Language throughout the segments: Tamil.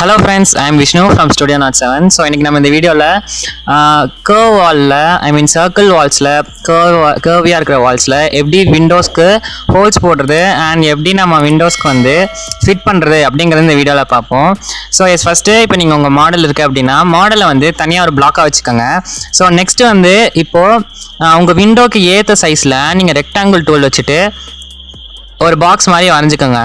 Hello friends, I am Vishnu from Studio Not 7. So இன்னைக்கு நம்ம இந்த வீடியோல curve wallல circle wallsல curve-ஆ இருக்கிற wallsல எப்படி விண்டோஸ்க்கு ஹோல்ஸ் போடுறது and எப்படி நம்ம விண்டோஸ்க்கு வந்து ஃபிட் பண்றது அப்படிங்கறத இந்த வீடியோல பார்ப்போம். So ஃபர்ஸ்ட் இப்போ நீங்க உங்க மாடல் இருக்கு அப்படினா மாடலை வந்து தனியா ஒரு பிளாக்கா வச்சுக்கோங்க. So நெக்ஸ்ட் வந்து இப்போ உங்க விண்டோக்கு ஏத்த சைஸ்ல நீங்க ரெக்டாங்கிள் டூல் வச்சுட்டு ஒரு பாக்ஸ் மாதிரி வரைஞ்சுக்கோங்க.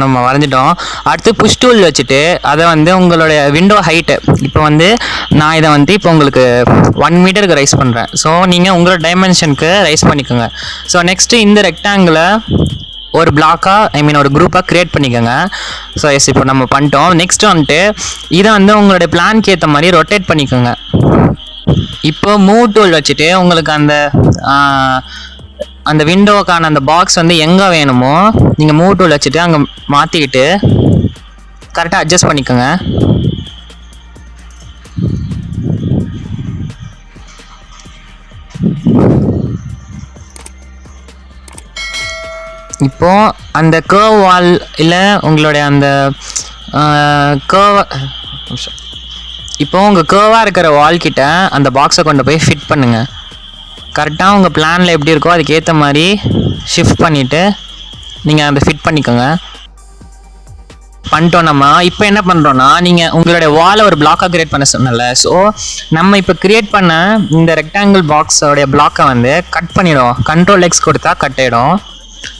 நம்ம வரைஞ்சிட்டோம். அடுத்து புஷ் டூல் வச்சுட்டு அதை வந்து உங்களுடைய விண்டோ ஹைட்டு இப்போ வந்து நான் இதை வந்து இப்போ உங்களுக்கு 1 மீட்டருக்கு ரைஸ் பண்ணுறேன். ஸோ நீங்கள் உங்களோட டைமென்ஷனுக்கு ரைஸ் பண்ணிக்கோங்க. ஸோ நெக்ஸ்ட்டு இந்த ரெக்டாங்கிளை ஒரு பிளாக்காக ஒரு குரூப்பாக க்ரியேட் பண்ணிக்கோங்க. ஸோ இப்போ நம்ம பண்ணிட்டோம். நெக்ஸ்ட் வந்துட்டு இதை வந்து உங்களுடைய பிளான்க்கு ஏற்ற மாதிரி ரொட்டேட் பண்ணிக்கோங்க. இப்போ மூவ் டூல் வச்சுட்டு உங்களுக்கு அந்த விண்டோக்கான அந்த பாக்ஸ் வந்து எங்கே வேணுமோ நீங்கள் மூவ் டூல் வச்சுட்டு அங்கே மாற்றிக்கிட்டு கரெக்டாக அட்ஜஸ்ட் பண்ணிக்கோங்க. இப்போ அந்த கர்வ் வால் இல்லை உங்களுடைய அந்த இப்போ உங்கள் கர்வாக இருக்கிற வால் கிட்ட அந்த பாக்ஸை கொண்டு போய் ஃபிட் பண்ணுங்கள். கரெக்டாக உங்கள் பிளானில் எப்படி இருக்கோ அதுக்கேற்ற மாதிரி ஷிஃப்ட் பண்ணிவிட்டு நீங்கள் அதை ஃபிட் பண்ணிக்கோங்க. பண்ணிட்டோம். நம்ம இப்போ என்ன பண்ணுறோன்னா நீங்கள் உங்களுடைய வாலை ஒரு பிளாக்காக க்ரியேட் பண்ண சொன்னல. ஸோ நம்ம இப்போ க்ரியேட் பண்ண இந்த ரெக்டாங்கிள் பாக்ஸோடைய பிளாக்கை வந்து கட் பண்ணிவிடும். Ctrl X கொடுத்தா கட் ஆகிடும்.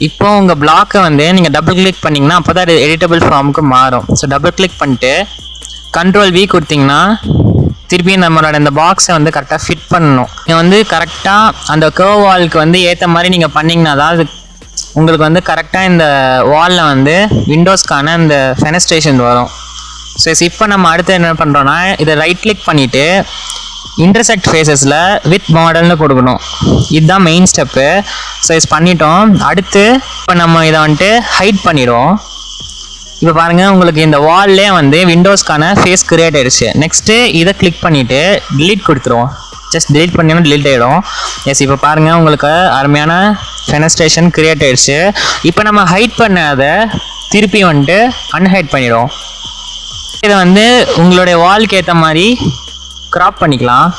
இப்போ உங்கள் பிளாக்கை வந்து நீங்கள் டபுள் கிளிக் பண்ணிங்கன்னா அப்போ தான் எடிட்டபிள் ஃபார்முக்கு மாறும். ஸோ டபுள் கிளிக் பண்ணிட்டு Ctrl V கொடுத்தீங்கன்னா திருப்பி நம்மளோட இந்த பாக்ஸை வந்து கரெக்டாக ஃபிட் பண்ணணும். நீங்கள் வந்து கரெக்டாக அந்த கர்வ் வாலுக்கு வந்து ஏற்ற மாதிரி நீங்கள் பண்ணிங்கன்னா தான் அது உங்களுக்கு வந்து கரெக்டாக இந்த வாலில் வந்து விண்டோஸ்க்கான இந்த ஃபெனஸ்ட்ரேஷன் வரும். ஸோ இப்போ நம்ம அடுத்து என்ன பண்ணுறோன்னா இதை ரைட் கிளிக் பண்ணிவிட்டு இன்டர்செக்ட் ஃபேஸஸில் வித் மாடல்னு கொடுக்கணும். இதுதான் மெயின் ஸ்டெப்பு. ஸோ இது பண்ணிட்டோம். அடுத்து இப்போ நம்ம இதை வந்துட்டு ஹைட் பண்ணிடுவோம். இப்போ பாருங்கள் உங்களுக்கு இந்த வால்லே வந்து விண்டோஸ்க்கான ஃபேஸ் கிரியேட் ஆகிடுச்சு. நெக்ஸ்ட்டு இதை கிளிக் பண்ணிவிட்டு டிலீட் கொடுத்துருவோம். ஜஸ்ட் டிலீட் பண்ணிங்கன்னா டிலீட் ஆகிடும். இப்போ பாருங்கள் உங்களுக்கு அருமையான ஃபெனஸ்ட்ரேஷன் கிரியேட் ஆகிடுச்சு. இப்போ நம்ம ஹைட் பண்ணாத திருப்பி வந்துட்டு அன்ஹைட் பண்ணிவிடும். இதை வந்து உங்களுடைய வால்க்கு ஏற்ற மாதிரி க்ராப் பண்ணிக்கலாம்.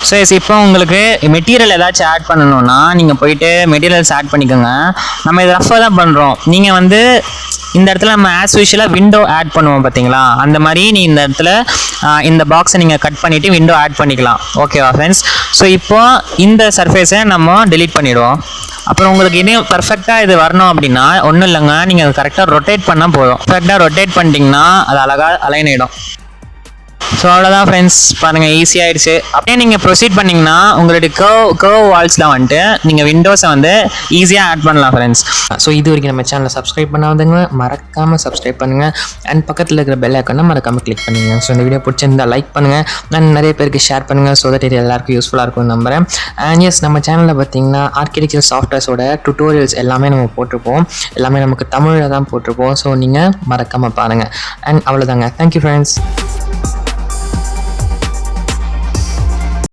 ஸோ இப்போ உங்களுக்கு மெட்டீரியல் ஏதாச்சும் ஆட் பண்ணணுன்னா நீங்கள் போயிட்டு மெட்டீரியல்ஸ் ஆட் பண்ணிக்கோங்க. நம்ம இது ரஃபாக தான் பண்ணுறோம். நீங்கள் வந்து இந்த இடத்துல நம்ம ஆஸ் யூஷுவலாக விண்டோ ஆட் பண்ணுவோம் பார்த்தீங்களா, அந்த மாதிரி இந்த இடத்துல இந்த பாக்ஸை நீங்கள் கட் பண்ணிவிட்டு விண்டோ ஆட் பண்ணிக்கலாம். ஓகேவா ஃப்ரெண்ட்ஸ்? ஸோ இப்போ இந்த சர்ஃபேஸை நம்ம டெலீட் பண்ணிவிடுவோம். அப்புறம் உங்களுக்கு இன்னும் பர்ஃபெக்டாக இது வரணும் அப்படின்னா ஒன்றும் இல்லைங்க, நீங்கள் கரெக்டாக ரொட்டேட் பண்ணால் போதும். கரெக்டாக ரொட்டேட் பண்ணிட்டீங்கன்னா அது அழகாக அலைன் ஆகிடும். ஸோ அவ்வளோதான் ஃப்ரெண்ட்ஸ், பாருங்கள் ஈஸியாகிடுச்சு. அப்படியே நீங்கள் ப்ரொசீட் பண்ணிங்கன்னா உங்களுடைய கர்வ் வால்ஸில் வந்துட்டு நீங்கள் விண்டோஸை வந்து ஈஸியாக ஆட் பண்ணலாம் ஃப்ரெண்ட்ஸ். ஸோ இது வரைக்கும் நம்ம சேனலை சப்ஸ்கிரைப் பண்ணாதவங்க மறக்காமல் சப்ஸ்கிரைப் பண்ணுங்கள். அண்ட் பக்கத்தில் இருக்கிற பெல் ஐக்கானை மறக்காமல் கிளிக் பண்ணுங்கள். ஸோ இந்த வீடியோ பிடிச்சிருந்தால் லைக் பண்ணுங்கள் அண்ட் நிறைய பேருக்கு ஷேர் பண்ணுங்கள். ஸோ தட் இது எல்லாருக்கும் யூஸ்ஃபுல்லாக இருக்கும்னு நம்புகிறேன். அண்ட் எஸ், நம்ம சேனலில் பார்த்தீங்கன்னா ஆர்கிடெக்சர் சாஃப்ட்வேர்ஸோட டுட்டோரியல்ஸ் எல்லாமே நம்ம போட்டிருப்போம். எல்லாமே நமக்கு தமிழில் தான் போட்டிருப்போம். ஸோ நீங்கள் மறக்காமல் பாருங்கள். அண்ட் அவ்வளோதாங்க. Thank you friends.